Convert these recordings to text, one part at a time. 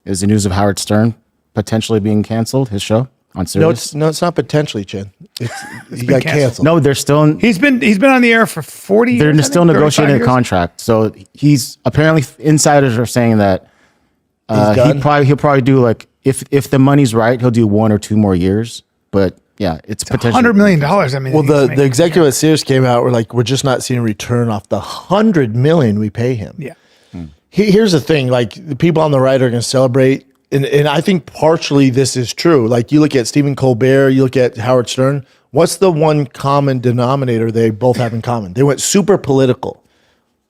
is the news of Howard Stern potentially being canceled, his show on Sirius. No, it's not potentially, Chin. He got canceled. No, they're still. He's been on the air for 40 years. They're still negotiating a contract. So he's apparently, insiders are saying that he'll probably do like, if the money's right, he'll do 1 or 2 more years. But yeah, it's potentially $100 million. I mean, well, the executive at Sirius came out. We're like, we're just not seeing a return off the $100 million we pay him. Yeah. Here's the thing: like the people on the right are going to celebrate, and I think partially this is true. Like you look at Stephen Colbert, you look at Howard Stern. What's the one common denominator they both have in common? They went super political,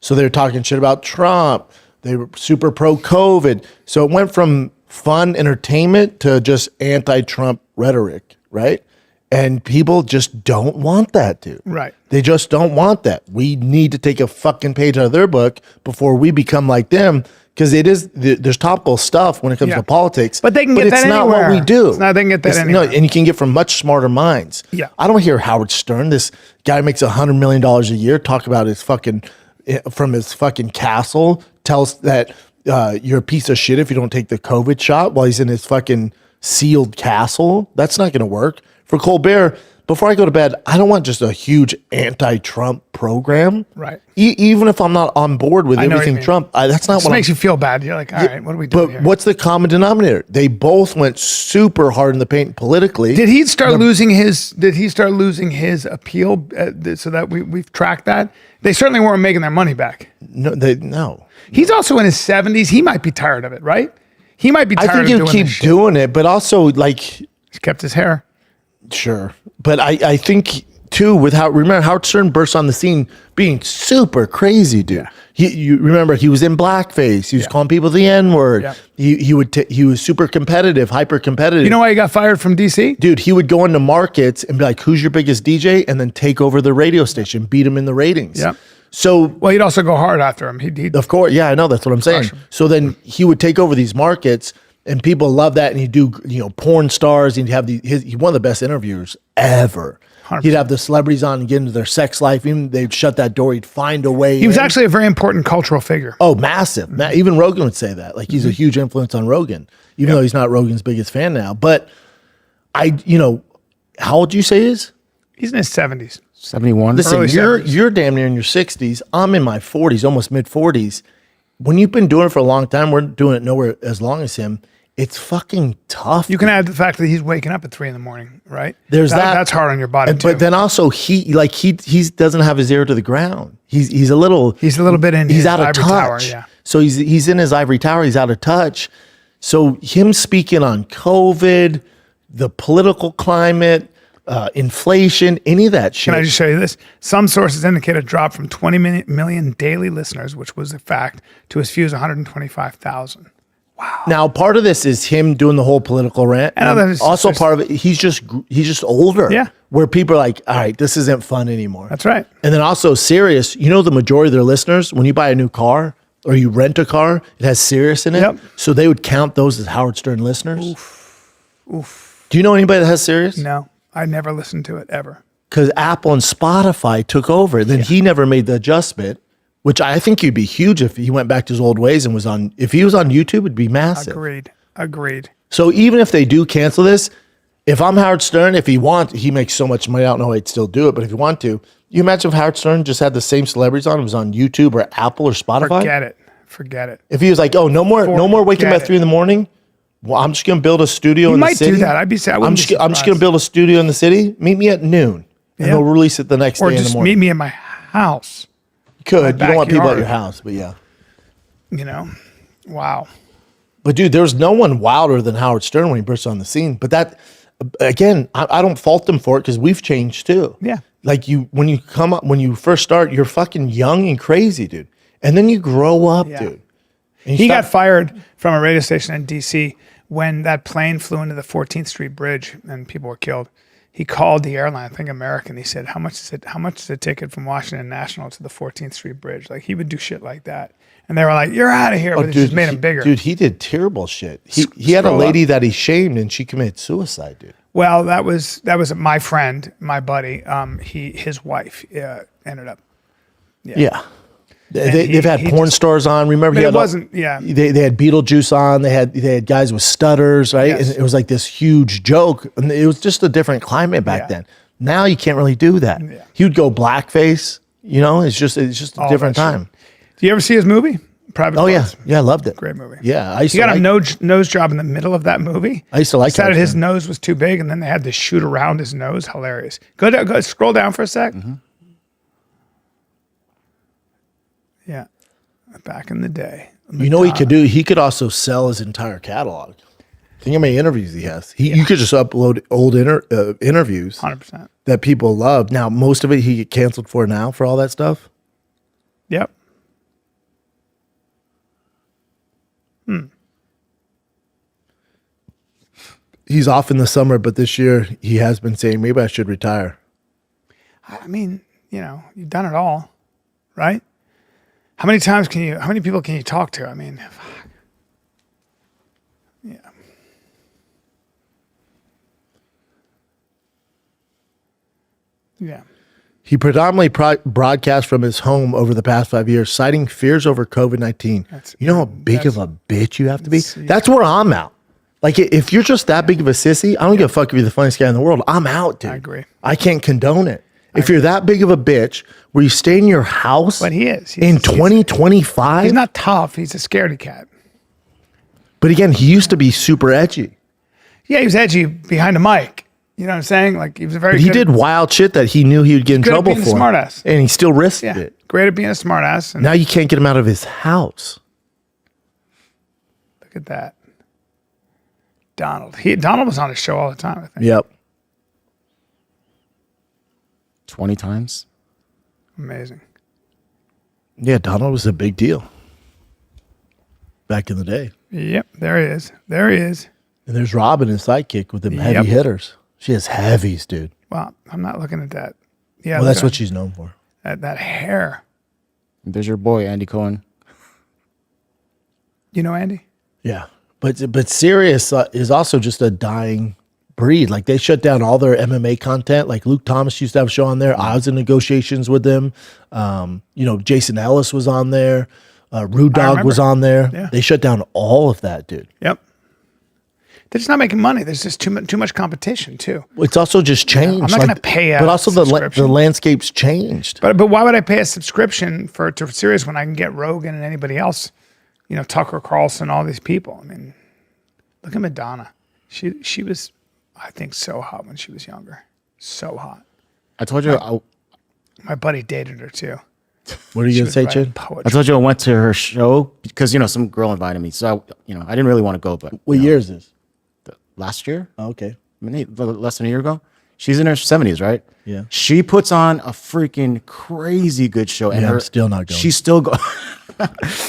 so they were talking shit about Trump. They were super pro COVID, so it went from fun entertainment to just anti-Trump rhetoric, right? And people just don't want that, dude. Right. They just don't want that. We need to take a fucking page out of their book before we become like them, because there's topical stuff when it comes to politics. But they can get that anywhere. It's not what we do. They can get that anywhere. No, and you can get from much smarter minds. Yeah. I don't hear Howard Stern, this guy makes $100 million a year, talk about his fucking, from his fucking castle, tells that you're a piece of shit if you don't take the COVID shot while he's in his fucking sealed castle. That's not going to work. For Colbert, before I go to bed, I don't want just a huge anti-Trump program. Right. Even if I'm not on board with everything Trump, that's not what makes you feel bad. You're like, all right, what are we doing here? But what's the common denominator? They both went super hard in the paint politically. Did he start losing his? Did he start losing his appeal so that we've tracked that? They certainly weren't making their money back. No. He's also in his 70s. He might be tired of it, right? He might be tired. I think he'll keep doing it, but also like he's kept his hair. Sure, but I think too with remember Howard Stern burst on the scene being super crazy, dude. Yeah. You remember he was in blackface. He was calling people the N-word. Yeah. He was super competitive, hyper competitive. You know why he got fired from DC? Dude, he would go into markets and be like, "Who's your biggest DJ?" and then take over the radio station, beat him in the ratings. Yeah. So well, he'd also go hard after him. He'd of course, yeah, I know, that's what I'm saying. So then he would take over these markets. And people love that, and he'd do porn stars. And he'd have he's one of the best interviewers ever. 100%. He'd have the celebrities on and get into their sex life. Even they'd shut that door, he'd find a way. He was actually a very important cultural figure. Oh, massive! Even Rogan would say that. Like he's a huge influence on Rogan, even though he's not Rogan's biggest fan now. But how old do you say he is? He's in his 70s, 71. Listen, you're damn near in your 60s. I'm in my 40s, almost mid 40s. When you've been doing it for a long time, we're doing it nowhere as long as him. It's fucking tough. You can add the fact that he's waking up at 3 a.m, right? There's that. That's hard on your body too. But then also he doesn't have his ear to the ground. He's a little bit in. He's out of touch. Tower, yeah. So he's in his ivory tower. He's out of touch. So him speaking on COVID, the political climate, inflation, any of that shit. Can I just show you this? Some sources indicate a drop from 20 million daily listeners, which was a fact, to as few as 125,000. Wow. Now, part of this is him doing the whole political rant. And also part of it, he's just older. Yeah. Where people are like, all right, this isn't fun anymore. That's right. And then also Sirius, the majority of their listeners, when you buy a new car or you rent a car, it has Sirius in it. Yep. So they would count those as Howard Stern listeners. Oof. Do you know anybody that has Sirius? No, I never listened to it ever. Because Apple and Spotify took over. Then he never made the adjustment. Which I think he'd be huge if he went back to his old ways and if he was on YouTube, it'd be massive. Agreed. So even if they do cancel this, if I'm Howard Stern, he makes so much money, I don't know how he'd still do it, but if you want to, you imagine if Howard Stern just had the same celebrities on, it was on YouTube or Apple or Spotify? Forget it. If he was like, oh, no more waking up at 3 a.m, well, I'm just going to build a studio in the city. He might do that. I'm just going to build a studio in the city. Meet me at noon. And they'll release it the next day in the morning. Or just meet me in my house. You don't want people at your house, but yeah. Wow. But dude, there's no one wilder than Howard Stern when he burst on the scene. But that, again, I don't fault him for it because we've changed too. Yeah. Like when you first start, you're fucking young and crazy, dude. And then you grow up, dude. He got fired from a radio station in DC when that plane flew into the 14th Street Bridge and people were killed. He called the airline, I think American. He said, how much is the ticket from Washington National to the 14th Street Bridge? Like he would do shit like that. And they were like, you're out of here. But it just made him bigger. Dude, he did terrible shit. He had a lady that he shamed and she committed suicide, dude. Well, that was my friend, my buddy. His wife ended up. Yeah. They've had porn stars on. Remember, But he it had wasn't. Yeah. they had Beetlejuice on. They had guys with stutters, right? Yes. And it was like this huge joke, and it was just a different climate back Yeah. then. Now you can't really do that. Yeah. He would go blackface. You know, it's just a All different that shit. time. Do you ever see his movie? Private Oh yeah, Parts? yeah, I loved it. Great movie. Yeah, I used He to got like, a nose job in the middle of that movie. I used to like Decided Howard his Stern. nose was too big, and then they had to shoot around his nose. Hilarious. Go scroll down for a sec. Yeah, back in the day. You know what he could do? He could also sell his entire catalog. Think how many interviews he has. You could just upload old interviews 100%. that people love. Now, most of it he get canceled for now for all that stuff. Yep. He's off in the summer, but this year he has been saying maybe I should retire. I mean, you've done it all, right? How many people can you talk to? I mean, fuck. Yeah. Yeah. He predominantly broadcast from his home over the past 5 years, citing fears over COVID-19. You know how big of a bitch you have to be? That's where I'm out. Like, if you're just that big of a sissy, I don't give a fuck if you're the funniest guy in the world. I'm out, dude. I agree. I can't condone it. If you're that big of a bitch, where you stay in your house But he is. in 2025? He's not tough. He's a scaredy cat. But again, he used to be super edgy. Yeah, he was edgy behind a mic. You know what I'm saying? Like, he was a very But he good- did wild shit that he knew he would get in good at trouble being a for. smartass. And he still risked Yeah, it. great at being a smartass. And Now you can't get him out of his house. look at that. Donald was on his show all the time, I think. Yep. 20 times. Amazing. Yeah, Donald was a big deal back in the day. Yep, there he is. There he is. And there's Robin, his sidekick, with them heavy hitters. She has heavies, dude. Well, I'm not looking at that. Yeah, Well, that's look what at she's known for. that hair. There's your boy, Andy Cohen. You know Andy? Yeah. But Sirius is also just a dying breed. Like, they shut down all their MMA content. Like, Luke Thomas used to have a show on there. I was in negotiations with them. Jason Ellis was on there. Rude Dog was on there. Yeah. They shut down all of that, dude. Yep. They're just not making money. There's just too much competition too. It's also just changed. I'm not going to pay a But also the subscription. landscape's changed. But why would I pay a subscription to Sirius when I can get Rogan and anybody else? Tucker Carlson, all these people. I mean, look at Madonna. She was, I think, so hot when she was younger. So hot. I told you. My buddy dated her too. What are you She going to was say, writing Chid? poetry. I told you I went to her show because some girl invited me. So I didn't really want to go, but What year is this? last year, Oh, okay. less than a year ago. She's in her 70s, right? Yeah. She puts on a freaking crazy good show, and Yeah, I'm still not going. She's still going.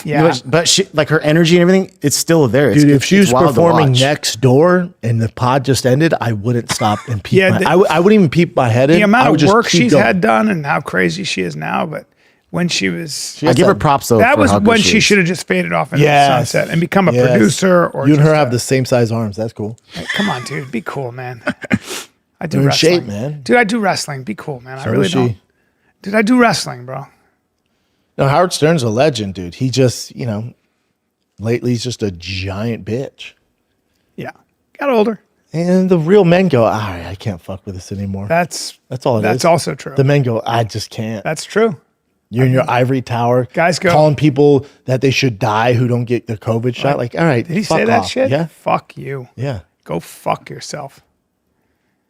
Yeah. But she, like, her energy and everything, it's still there. Dude, if she was it's wild to performing watch. next door and the pod just ended, I wouldn't stop and peep. Yeah, I wouldn't even peep my head in. The I amount would of just work keep she's going. had done and how crazy she is now, but when she was, I give her props though. that for was how good when she is. should have just faded off into the Yes. sunset and become a Yes. producer. Or You and her just have the same size arms. That's cool. Hey, come on, dude, be cool, man. I do You're in wrestling, shape, man. Dude, I do wrestling. Be cool, man. I So really does she. don't. Dude, I do wrestling, bro. No, Howard Stern's a legend, dude. He just, lately he's just a giant bitch. Yeah, got older. And the real men go, all right, I can't fuck with this anymore. That's all it is. That's also true. The men go, I just can't. That's true. You're in your ivory tower. Guys go- calling people that they should die who don't get the COVID shot. Like, all right, Did he fuck say that off. shit? Yeah. Fuck you. Yeah. Go fuck yourself.